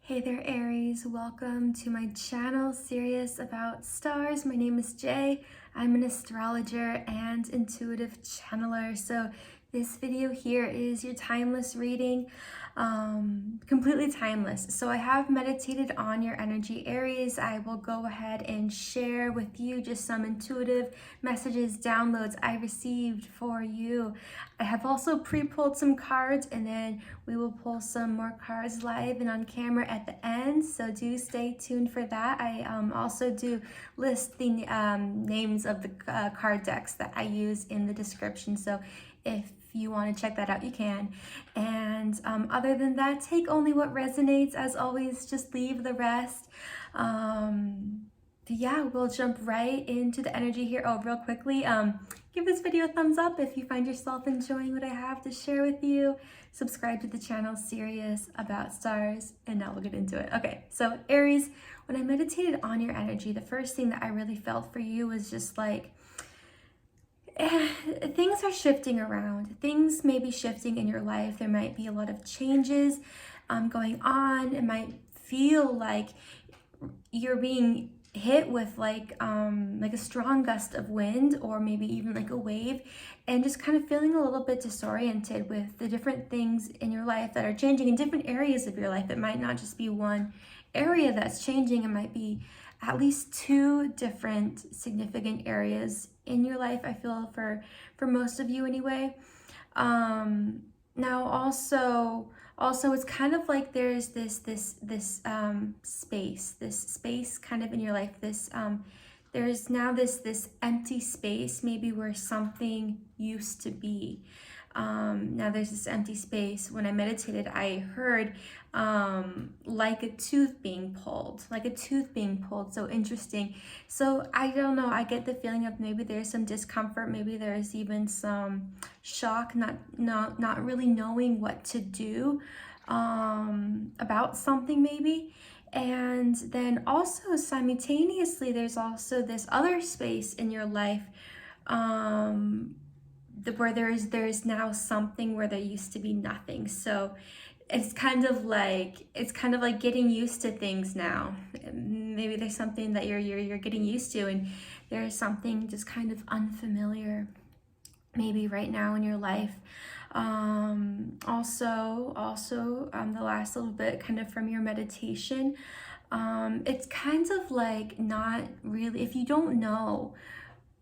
Hey there, Aries. Welcome to my channel series about stars. My name is Jay. I'm an astrologer and intuitive channeler. So this video here is your timeless reading, completely timeless. So I have meditated on your energy, Aries. I will go ahead and share with you just some intuitive messages, downloads I received for you. I have also pre-pulled some cards, and then we will pull some more cards live and on camera at the end, so do stay tuned for that. I also do list the names of the card decks that I use in the description, so if you want to check that out, you can. And other than that, take only what resonates. As always, just leave the rest. Yeah, we'll jump right into the energy here. Oh, real quickly, give this video a thumbs up if you find yourself enjoying what I have to share with you. Subscribe to the channel series about stars, and now we'll get into it. Okay, so Aries, when I meditated on your energy, the first thing that I really felt for you was just like, things are shifting around. Things may be shifting in your life. There might be a lot of changes going on. It might feel like you're being hit with like a strong gust of wind, or maybe even like a wave, and just kind of feeling a little bit disoriented with the different things in your life that are changing in different areas of your life. It might not just be one area that's changing. It might be at least two different significant areas in your life, I feel, for most of you anyway. Now also it's kind of like there's this space kind of in your life. There's now this empty space, maybe where something used to be. Now there's this empty space. When I meditated, I heard like a tooth being pulled, so interesting. So I don't know, I get the feeling of maybe there's some discomfort, maybe there's even some shock, not really knowing what to do about something maybe. And then also simultaneously, there's also this other space in your life where there's now something where there used to be nothing. So it's kind of like getting used to things now. Maybe there's something that you're getting used to, and there's something just kind of unfamiliar maybe right now in your life. Also the last little bit kind of from your meditation, it's kind of like not really, if you don't know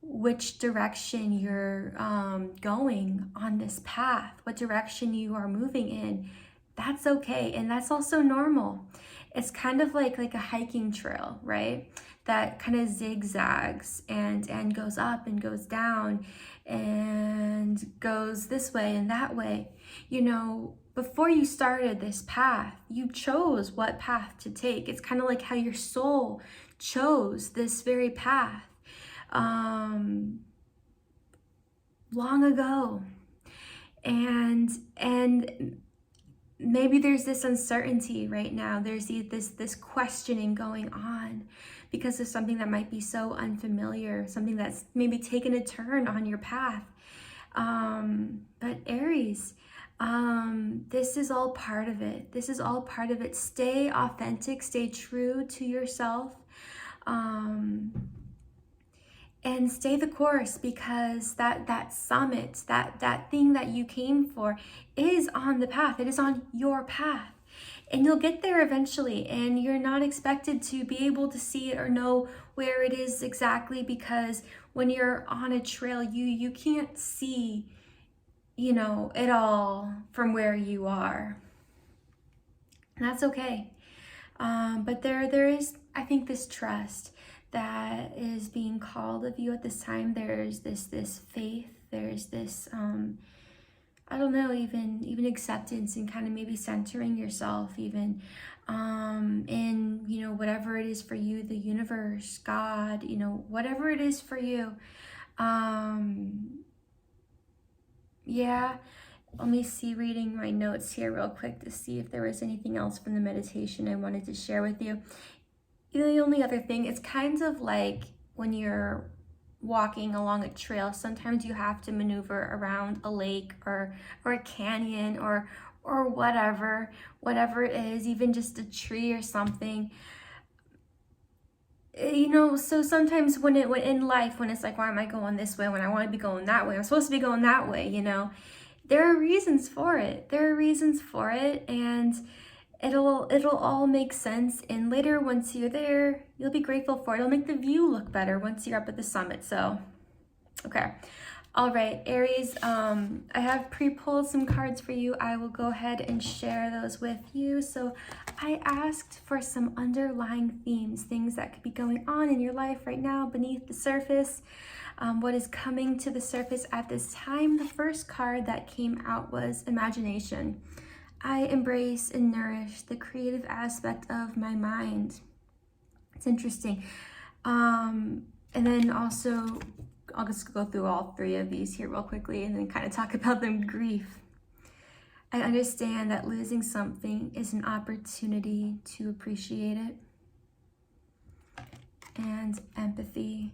which direction you're going on this path, what direction you are moving in, that's okay, and that's also normal. It's kind of like a hiking trail, right? That kind of zigzags and goes up and goes down and goes this way and that way. You know, before you started this path, you chose what path to take. It's kind of like how your soul chose this very path long ago. And maybe there's this uncertainty right now. There's this questioning going on because of something that might be so unfamiliar, something that's maybe taken a turn on your path. But Aries, this is all part of it. This is all part of it. Stay authentic, stay true to yourself. And stay the course, because that summit, that thing that you came for is on the path. It is on your path, and you'll get there eventually, and you're not expected to be able to see it or know where it is exactly, because when you're on a trail, you can't see, you know, it all from where you are. And that's okay. But there is, I think, this trust that is being called of you at this time. There's this faith, there's this I don't know, even acceptance, and kind of maybe centering yourself even in, you know, whatever it is for you, the universe, God, you know, whatever it is for you. Yeah, let me see, reading my notes here real quick to see if there was anything else from the meditation I wanted to share with you. The only other thing, it's kind of like when you're walking along a trail, sometimes you have to maneuver around a lake or a canyon or or whatever it is, even just a tree or something. You know, so sometimes when in life, when it's like, why am I going this way when I want to be going that way? I'm supposed to be going that way, you know. There are reasons for it. There are reasons for it, and it'll all make sense. And later, once you're there, you'll be grateful for it. It'll make the view look better once you're up at the summit. So, okay. All right, Aries, I have pre-pulled some cards for you. I will go ahead and share those with you. So I asked for some underlying themes, things that could be going on in your life right now beneath the surface. What is coming to the surface at this time? The first card that came out was imagination. I embrace and nourish the creative aspect of my mind. It's interesting. And then also, I'll just go through all three of these here real quickly and then kind of talk about them. Grief. I understand that losing something is an opportunity to appreciate it. And empathy.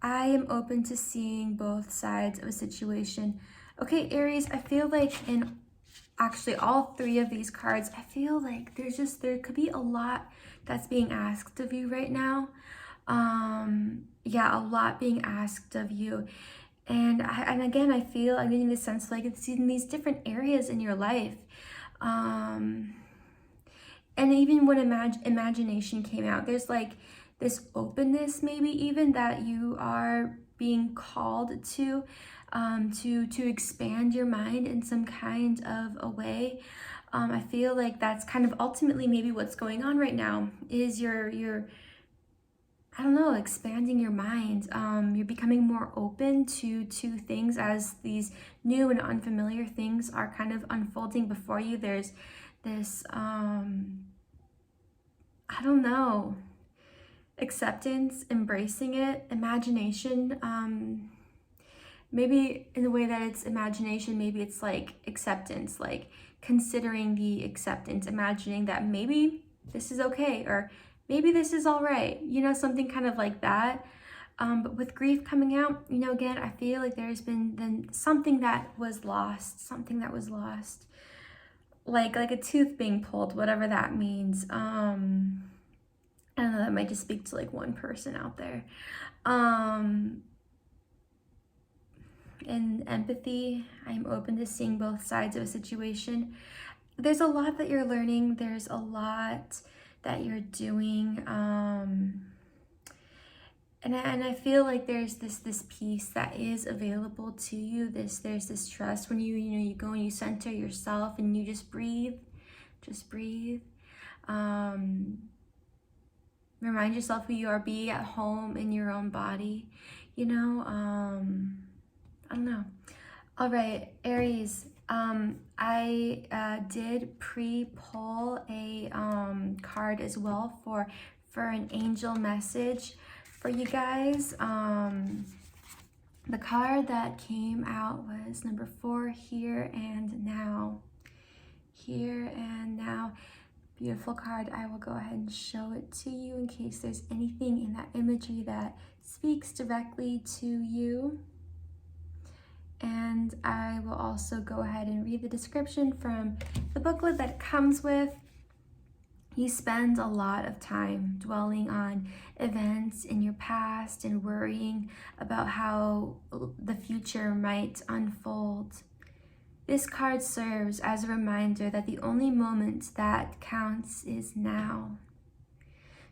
I am open to seeing both sides of a situation. Okay, Aries, I feel like in actually all three of these cards, I feel like there could be a lot that's being asked of you right now. Yeah, a lot being asked of you. And again, I feel I'm getting this sense like it's in these different areas in your life. And even when imagination came out, there's like this openness, maybe even that you are being called to expand your mind in some kind of a way. I feel like that's kind of ultimately maybe what's going on right now is you're I don't know, expanding your mind. You're becoming more open to things as these new and unfamiliar things are kind of unfolding before you. There's this, I don't know, acceptance, embracing it, imagination. Maybe in the way that it's imagination, maybe it's like acceptance, like considering the acceptance, imagining that maybe this is okay, or maybe this is all right, you know, something kind of like that. But with grief coming out, you know, again, I feel like there's been then something that was lost, like a tooth being pulled, whatever that means. I don't know, that might just speak to like one person out there. And empathy, I'm open to seeing both sides of a situation. There's a lot that you're learning. There's a lot that you're doing. And I feel like there's this piece that is available to you. There's this trust when you go and you center yourself and you just breathe. Remind yourself who you are. Be at home in your own body, you know. I don't know. All right, Aries. I did pre-pull a card as well for an angel message for you guys. The card that came out was number 4, Here and Now. Here and Now. Beautiful card. I will go ahead and show it to you in case there's anything in that imagery that speaks directly to you. And I will also go ahead and read the description from the booklet that it comes with. You spend a lot of time dwelling on events in your past and worrying about how the future might unfold. This card serves as a reminder that the only moment that counts is now.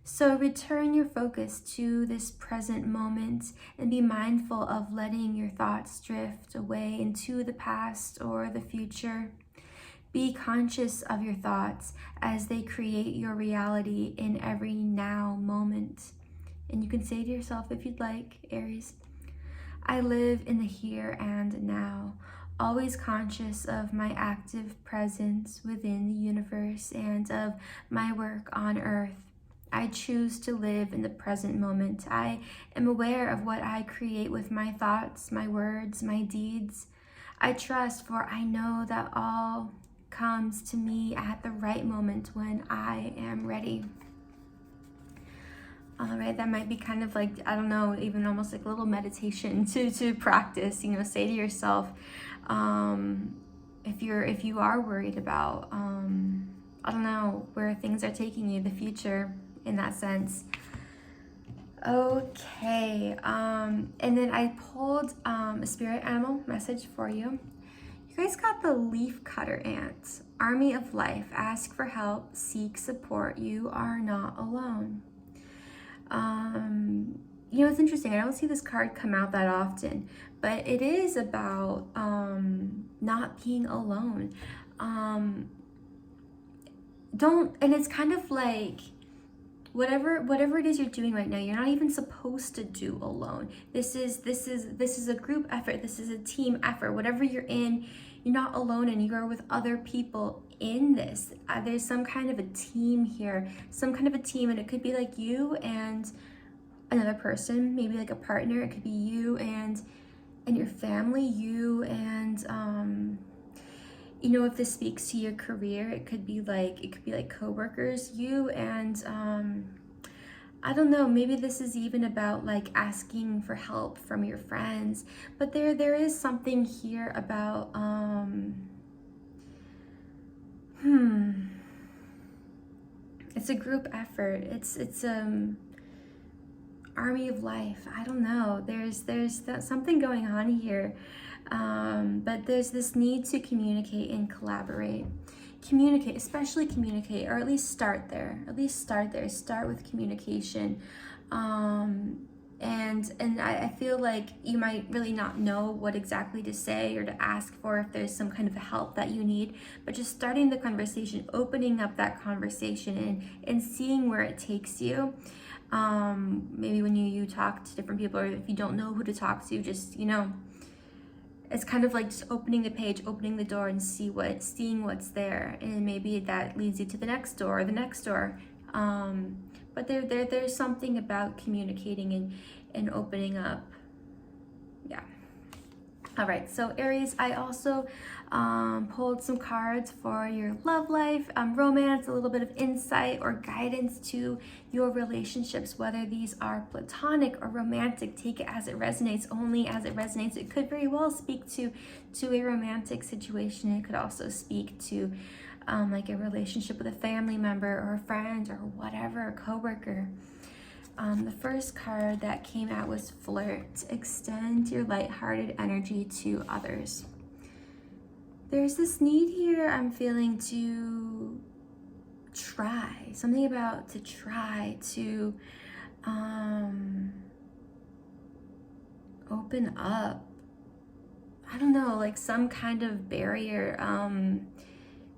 So return your focus to this present moment and be mindful of letting your thoughts drift away into the past or the future. Be conscious of your thoughts as they create your reality in every now moment. And you can say to yourself, if you'd like, Aries, I live in the here and now, always conscious of my active presence within the universe and of my work on earth. I choose to live in the present moment. I am aware of what I create with my thoughts, my words, my deeds. I trust, for I know that all comes to me at the right moment when I am ready. All right, that might be kind of like, I don't know, even almost like a little meditation to practice, say to yourself, if you are worried about, I don't know, where things are taking you, the future in that sense. Okay, and then I pulled a spirit animal message for you. You guys got the leaf cutter ant. Army of life, ask for help, seek support. You are not alone. You know, it's interesting. I don't see this card come out that often, but it is about not being alone. And it's kind of like whatever it is you're doing right now, you're not even supposed to do alone. This is a group effort. This is a team effort. Whatever you're in, you're not alone, and you are with other people in this. There's some kind of a team here, some kind of a team, and it could be like you and another person, maybe like a partner. It could be you and your family, you and you know, if this speaks to your career, it could be like coworkers, you and I don't know, maybe this is even about like asking for help from your friends. But there is something here about it's a group effort. It's army of life. I don't know. There's something going on here. But there's this need to communicate and collaborate. Communicate, especially communicate, or at least start there. Start with communication. And I feel like you might really not know what exactly to say or to ask for if there's some kind of help that you need, but just starting the conversation, opening up that conversation and seeing where it takes you. Maybe when you talk to different people, or if you don't know who to talk to, just, you know, it's kind of like just opening the page, opening the door, and seeing what's there, and maybe that leads you to the next door or the next door. But there's something about communicating and opening up. Yeah. All right, so Aries, I also pulled some cards for your love life, romance, a little bit of insight or guidance to your relationships, whether these are platonic or romantic. Take it as it resonates, only as it resonates. It could very well speak to a romantic situation. It could also speak to like a relationship with a family member or a friend or whatever, a coworker. The first card that came out was flirt. Extend your lighthearted energy to others. There's this need here I'm feeling to try. Something about to try to open up. I don't know, like some kind of barrier,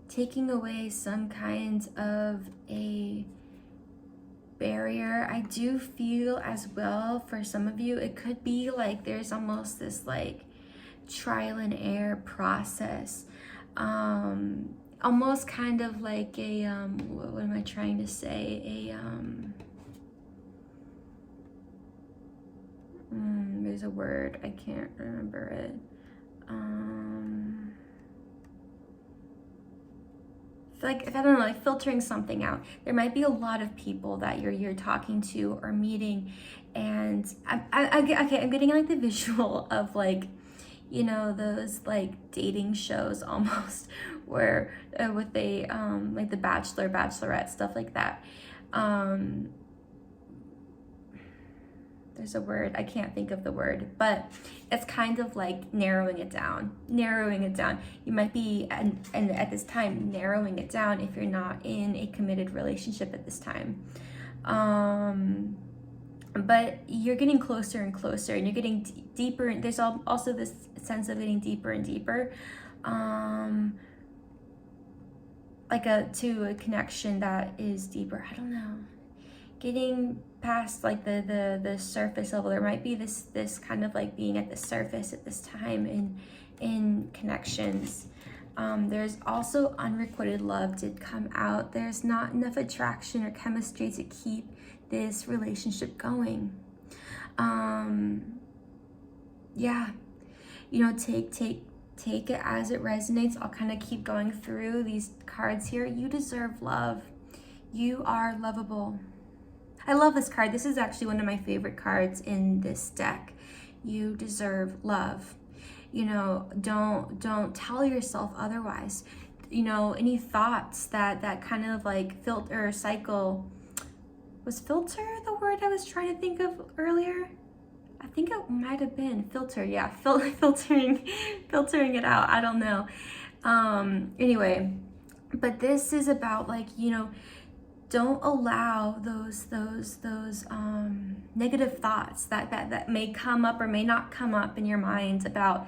taking away some kind of a barrier. I do feel as well for some of you, it could be like there's almost this like trial and error process, almost kind of like a what am I trying to say, there's a word, I can't remember it. Like, if I don't know, like filtering something out. There might be a lot of people that you're talking to or meeting, and I'm getting like the visual of like, you know, those like dating shows almost, where with they like the Bachelor, Bachelorette, stuff like that. There's a word, I can't think of the word, but it's kind of like narrowing it down. You might be, and at this time, narrowing it down if you're not in a committed relationship at this time. But you're getting closer and closer, and you're getting deeper. There's also this sense of getting deeper and deeper, like to a connection that is deeper. I don't know. Getting past like the surface level. There might be this kind of like being at the surface at this time in connections. There's also unrequited love did come out. There's not enough attraction or chemistry to keep this relationship going. Yeah, you know, take it as it resonates. I'll kind of keep going through these cards here. You deserve love. You are lovable. I love this card. This is actually one of my favorite cards in this deck. You deserve love. You know, don't tell yourself otherwise. You know, any thoughts that kind of like filter or cycle. Was filter the word I was trying to think of earlier? I think it might have been filter. Yeah, filtering it out. I don't know. Anyway, but this is about, like, you know, don't allow those negative thoughts that may come up or may not come up in your mind about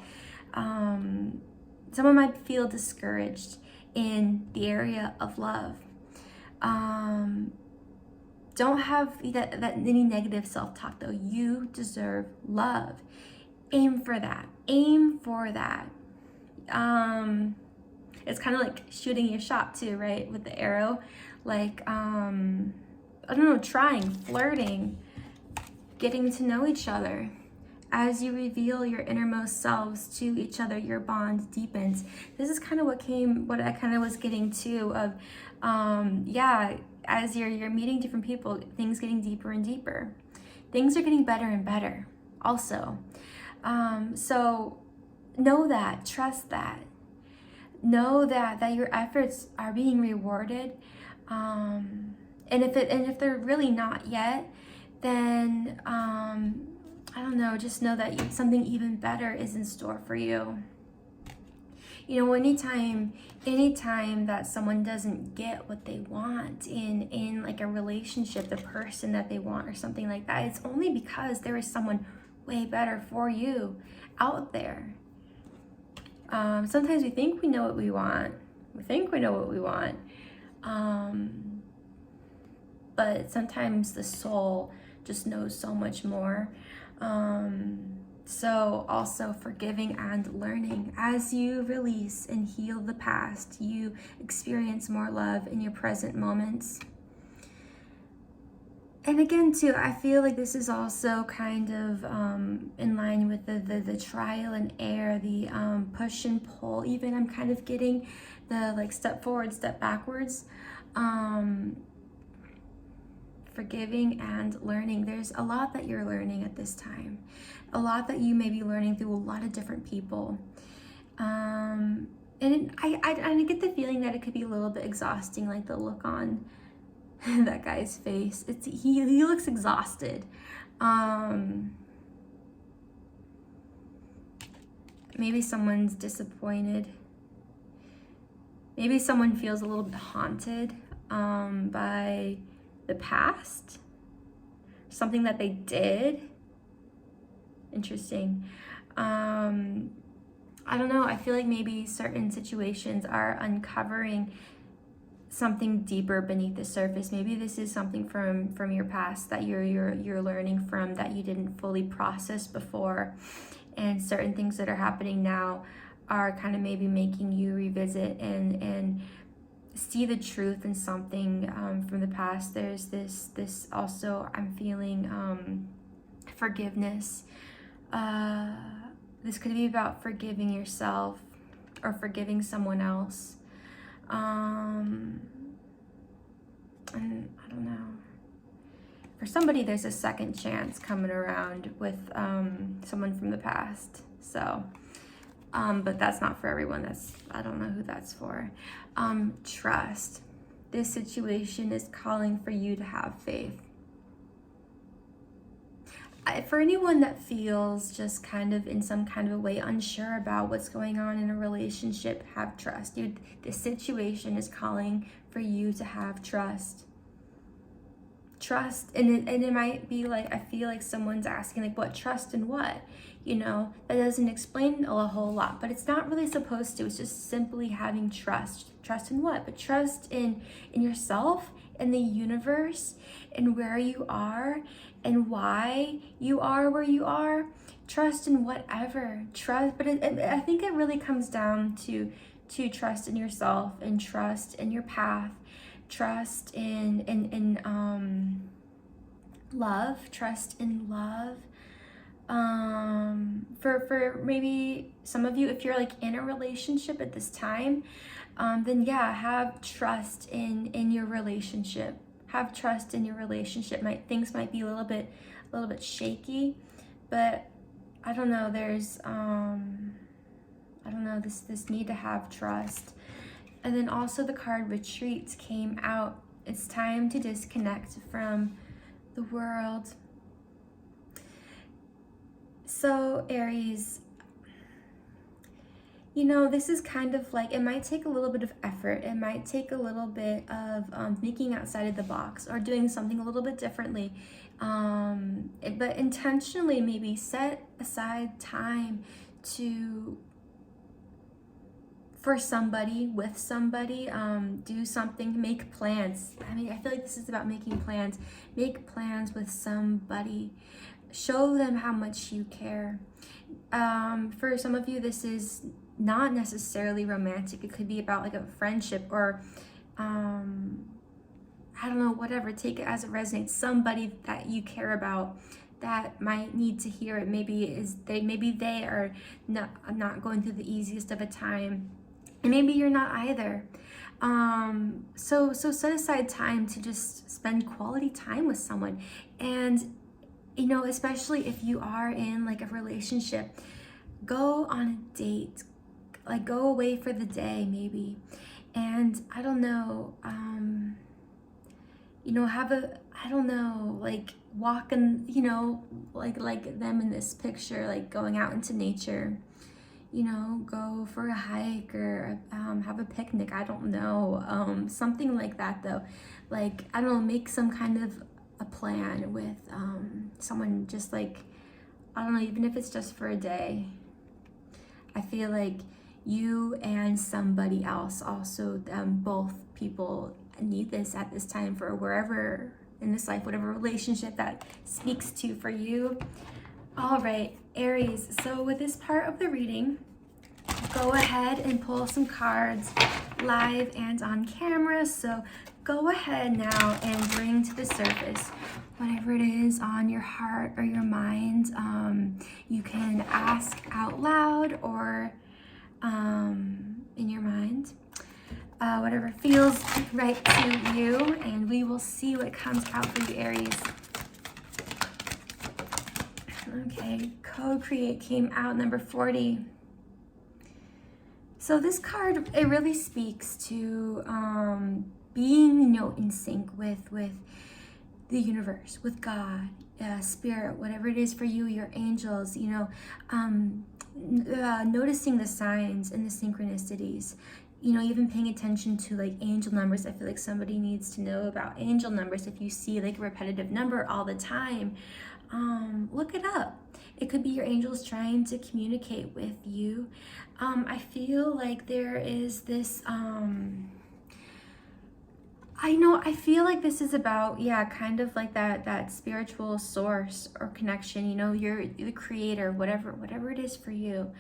someone might feel discouraged in the area of love. Don't have that any negative self-talk though. You deserve love. Aim for that. Aim for that. It's kind of like shooting your shot too, right? With the arrow. Like, I don't know, trying, flirting, getting to know each other. As you reveal your innermost selves to each other, your bond deepens. This is kind of what I kind of was getting to of, yeah, as you're meeting different people, things getting deeper and deeper. Things are getting better and better also. So know that, trust that. Know that your efforts are being rewarded. And if they're really not yet, then I don't know, just know that something even better is in store for you. You know, anytime that someone doesn't get what they want in like a relationship, the person that they want or something like that, it's only because there is someone way better for you out there. Sometimes we think we know what we want. But sometimes the soul just knows so much more. So also forgiving and learning. As you release and heal the past, you experience more love in your present moments. And again, too, I feel like this is also kind of in line with the trial and error, the push and pull. Even I'm kind of getting the like step forward, step backwards. Forgiving and learning. There's a lot that you're learning at this time. A lot that you may be learning through a lot of different people. And I get the feeling that it could be a little bit exhausting, like the look on that guy's face. He looks exhausted. Maybe someone's disappointed. Maybe someone feels a little bit haunted by the past, something that they did. Interesting. I don't know. I feel like maybe certain situations are uncovering something deeper beneath the surface. Maybe this is something from your past that you're learning from, that you didn't fully process before, and certain things that are happening now are kind of maybe making you revisit and see the truth in something from the past. There's this also, I'm feeling forgiveness. This could be about forgiving yourself or forgiving someone else. And I don't know. For somebody, there's a second chance coming around with someone from the past. So, but that's not for everyone. I don't know who that's for. Trust. This situation is calling for you to have faith. For anyone that feels just kind of in some kind of a way unsure about what's going on in a relationship, have trust. Dude, this situation is calling for you to have trust. Trust, and it might be like, I feel like someone's asking like, what trust in what? You know, that doesn't explain a whole lot, but it's not really supposed to. It's just simply having trust. Trust in what? But trust in yourself, in the universe, in where you are, and why you are where you are. Trust in whatever. Trust, but I think it really comes down to trust in yourself and trust in your path. Trust in love. Trust in love. For maybe some of you, if you're like in a relationship at this time, then yeah, have trust in your relationship. Have trust in your relationship. Things might be a little bit shaky, but I don't know. There's I don't know, this need to have trust. And then also the card retreat came out. It's time to disconnect from the world. So Aries, you know, this is kind of like, it might take a little bit of effort. It might take a little bit of thinking outside of the box or doing something a little bit differently. But intentionally maybe set aside time for somebody, with somebody, do something, make plans. I mean, I feel like this is about making plans. Make plans with somebody. Show them how much you care. For some of you, this is not necessarily romantic. It could be about like a friendship or, I don't know, whatever. Take it as it resonates. Somebody that you care about that might need to hear it. Maybe they are not going through the easiest of a time. And maybe you're not either. So set aside time to just spend quality time with someone. And, you know, especially if you are in like a relationship, go on a date, like go away for the day maybe. And I don't know, you know, I don't know, like walk in, you know, like them in this picture, like going out into nature. You know, go for a hike or have a picnic. I don't know, something like that though. Like, I don't know, make some kind of a plan with someone, just like, I don't know, even if it's just for a day. I feel like you and somebody else also, both people need this at this time for wherever in this life, whatever relationship that speaks to for you. All right, Aries, so with this part of the reading, go ahead and pull some cards live and on camera. So go ahead now and bring to the surface whatever it is on your heart or your mind. You can ask out loud or in your mind, whatever feels right to you, and we will see what comes out for you, Aries. Okay, co-create came out, number 40. So this card, it really speaks to being, you know, in sync with the universe, with God, spirit, whatever it is for you, your angels, you know, noticing the signs and the synchronicities, you know, even paying attention to like angel numbers. I feel like somebody needs to know about angel numbers. If you see like a repetitive number all the time, look it up. It could be your angels trying to communicate with you. I feel like there is this, I feel like this is about, yeah, kind of like that spiritual source or connection, you know, you're the creator, whatever it is for you,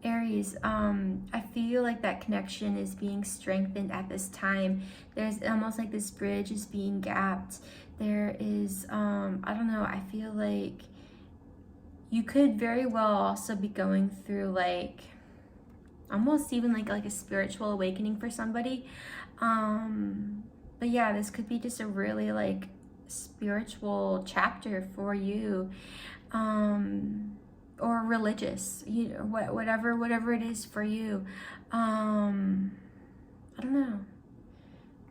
Aries. I feel like that connection is being strengthened at this time. There's almost like this bridge is being gapped. There is, I don't know, I feel like you could very well also be going through like almost even like a spiritual awakening for somebody. But yeah, this could be just a really like spiritual chapter for you, or religious, you know, whatever it is for you. I don't know,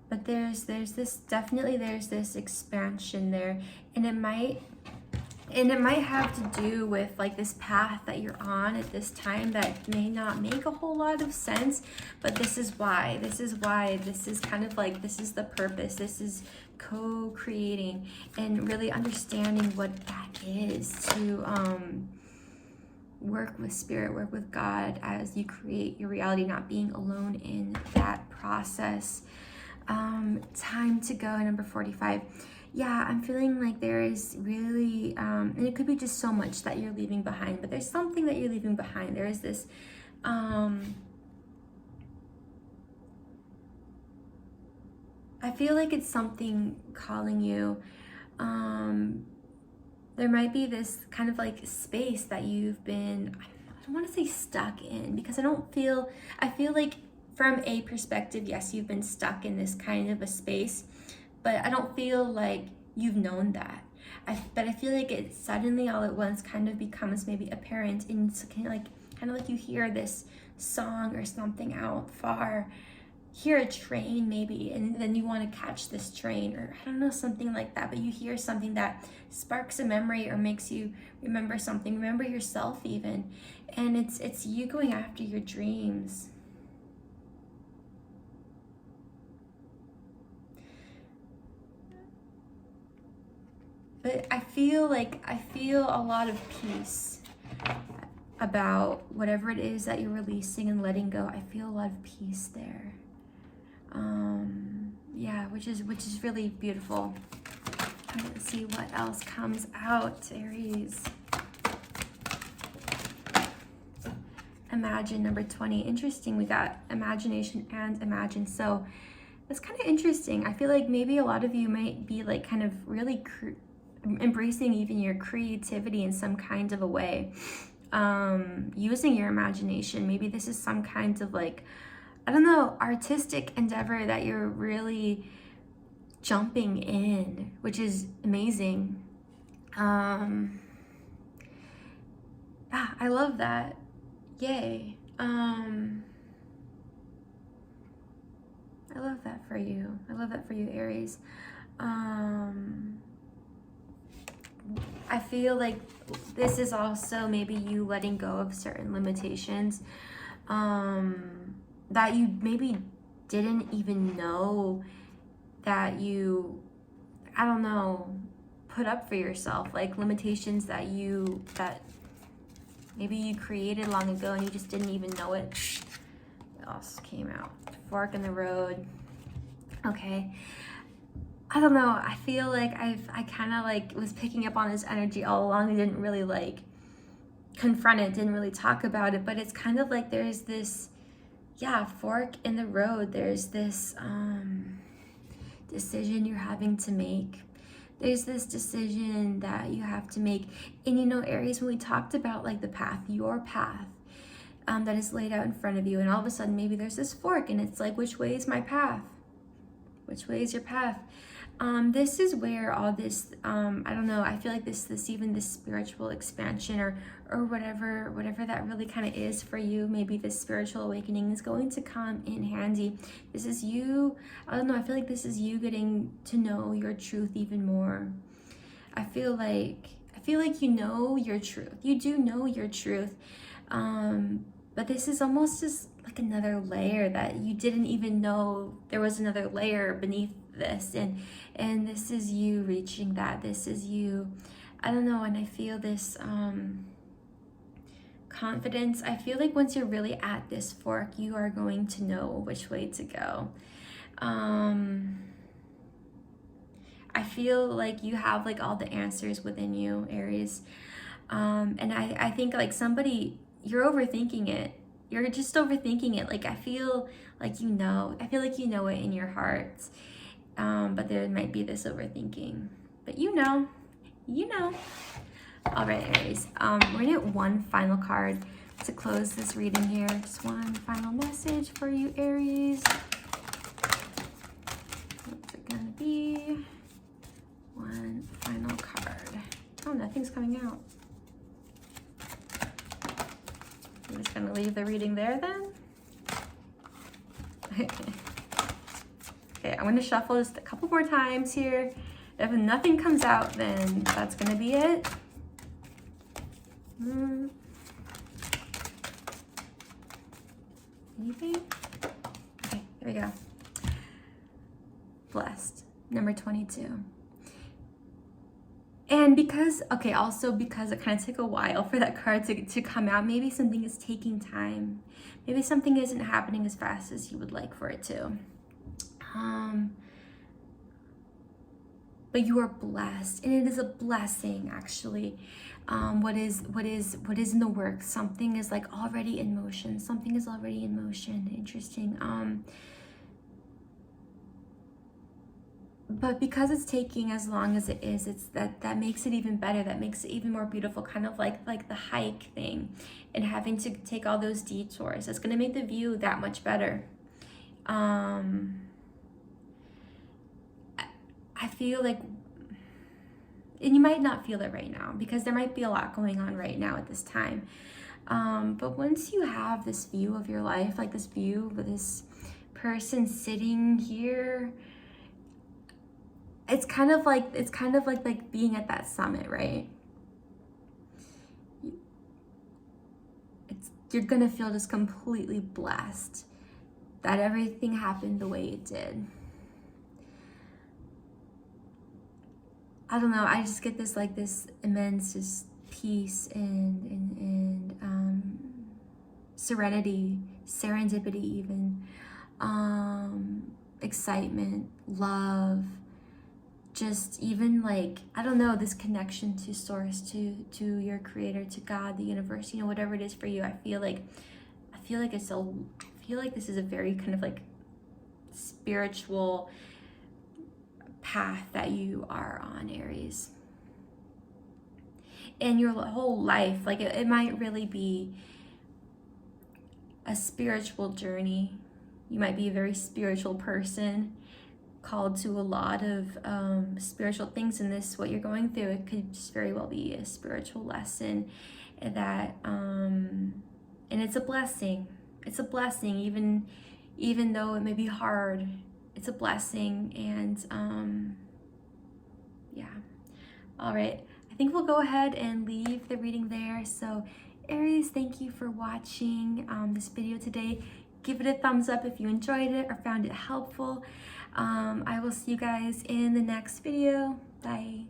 but there's this, definitely there's this expansion there, and it might have to do with like this path that you're on at this time that may not make a whole lot of sense, but this is why. This is kind of like, this is the purpose. This is co-creating and really understanding what that is, to work with spirit, work with God as you create your reality, not being alone in that process. Time to go, number 45. Yeah, I'm feeling like there is really, and it could be just so much that you're leaving behind, but there's something that you're leaving behind. There is this, I feel like it's something calling you. There might be this kind of like space that you've been, I don't want to say stuck in, because I feel like from a perspective, yes, you've been stuck in this kind of a space, but I don't feel like you've known that. But I feel like it suddenly all at once kind of becomes maybe apparent, and it's kind kind of like you hear this song or something out far, hear a train maybe, and then you want to catch this train, or I don't know, something like that. But you hear something that sparks a memory or makes you remember something, remember yourself even, and it's you going after your dreams. But I feel a lot of peace about whatever it is that you're releasing and letting go. I feel a lot of peace there. Yeah, which is really beautiful. Let's see what else comes out, Aries. Imagine, number 20. Interesting, we got imagination and imagine. So it's kind of interesting. I feel like maybe a lot of you might be like kind of really embracing even your creativity in some kind of a way, using your imagination. Maybe this is some kind of like, I don't know, artistic endeavor that you're really jumping in, which is amazing. Yeah, I love that. Yay. I love that for you. I love that for you, Aries. I feel like this is also maybe you letting go of certain limitations that you maybe didn't even know that you, I don't know, put up for yourself, like limitations that maybe you created long ago and you just didn't even know it. What else came out? Fork in the road. Okay. I don't know. I feel like I kind of like was picking up on this energy all along. I didn't really like confront it, didn't really talk about it, but it's kind of like there's this, yeah, fork in the road. There's this decision you're having to make. There's this decision that you have to make. And you know, Aries, when we talked about like the path, your path, that is laid out in front of you, and all of a sudden maybe there's this fork and it's like, which way is my path? Which way is your path? This is where all this, I don't know, I feel like this even this spiritual expansion or whatever that really kind of is for you, maybe this spiritual awakening is going to come in handy. This is you, I don't know, I feel like this is you getting to know your truth even more. I feel like you know your truth. You do know your truth. But this is almost just like another layer that you didn't even know there was another layer beneath this, and this is you reaching that. This is you, I don't know, and I feel this confidence. I feel like once you're really at this fork, you are going to know which way to go. I feel like you have like all the answers within you, Aries. And I think like somebody, you're overthinking it. You're just overthinking it. Like I feel like you know it in your heart. But there might be this overthinking. But you know. All right, Aries. We're gonna get one final card to close this reading here. Just one final message for you, Aries. What's it gonna be? One final card. Oh, nothing's coming out. I'm just gonna leave the reading there then. Okay, I'm gonna shuffle just a couple more times here. If nothing comes out, then that's gonna be it. Anything? Okay, there we go. Blessed. Number 22. And because it kind of took a while for that card to come out, maybe something is taking time. Maybe something isn't happening as fast as you would like for it to. But you are blessed, and it is a blessing actually. What is in the works? Something is like already in motion. Something is already in motion. Interesting. But because it's taking as long as it is, it's that makes it even better. That makes it even more beautiful. Kind of like the hike thing, and having to take all those detours. It's gonna make the view that much better. I feel like, and you might not feel it right now because there might be a lot going on right now at this time. But once you have this view of your life, like this view with this person sitting here, it's kind of like being at that summit, right? You're gonna feel just completely blessed that everything happened the way it did. I don't know, I just get this like this immense just peace and serenity, serendipity even, excitement, love, just even like, I don't know, this connection to source, to your creator, to God, the universe, you know, whatever it is for you. I feel like this is a very kind of like spiritual path that you are on, Aries. And your whole life, like it might really be a spiritual journey. You might be a very spiritual person, called to a lot of spiritual things in this, what you're going through. It could just very well be a spiritual lesson that, and it's a blessing. It's a blessing, even though it may be hard. It's a blessing, and yeah. All right, I think we'll go ahead and leave the reading there. So Aries, thank you for watching this video today. Give it a thumbs up if you enjoyed it or found it helpful. I will see you guys in the next video. Bye.